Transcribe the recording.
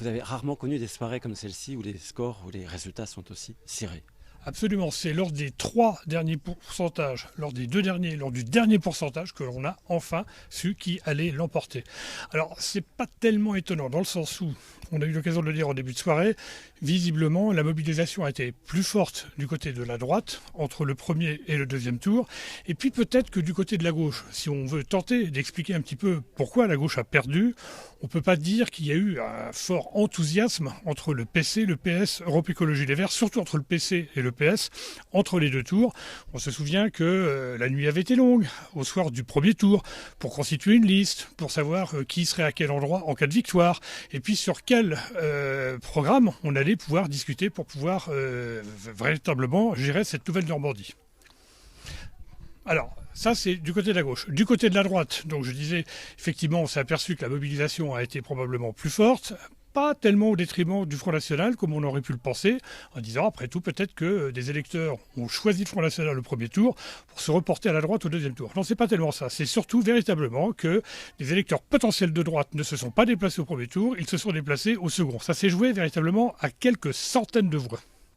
vous avez rarement connu des soirées comme celle-ci où les scores, où les résultats sont aussi serrés. Absolument, c'est lors des 3 derniers pourcentages, lors des 2 derniers, lors du dernier pourcentage que l'on a enfin su qui allait l'emporter. Alors, c'est pas tellement étonnant dans le sens où, on a eu l'occasion de le dire en début de soirée, visiblement la mobilisation a été plus forte du côté de la droite entre le premier et le deuxième tour, et puis peut-être que du côté de la gauche, si on veut tenter d'expliquer un petit peu pourquoi la gauche a perdu, on ne peut pas dire qu'il y a eu un fort enthousiasme entre le PC, le PS, Europe Écologie Les Verts, surtout entre le PC et le PS, entre les 2 tours. On se souvient que la nuit avait été longue, au soir du premier tour, pour constituer une liste, pour savoir qui serait à quel endroit en cas de victoire, et puis sur quel programme on allait pouvoir discuter pour pouvoir véritablement gérer cette nouvelle Normandie. Alors, ça, c'est du côté de la gauche. Du côté de la droite, donc je disais, effectivement, on s'est aperçu que la mobilisation a été probablement plus forte, pas tellement au détriment du Front National, comme on aurait pu le penser, en disant, après tout, peut-être que des électeurs ont choisi le Front National au premier tour pour se reporter à la droite au deuxième tour. Non, c'est pas tellement ça. C'est surtout, véritablement, que des électeurs potentiels de droite ne se sont pas déplacés au premier tour, ils se sont déplacés au second. Ça s'est joué, véritablement, à quelques centaines de voix.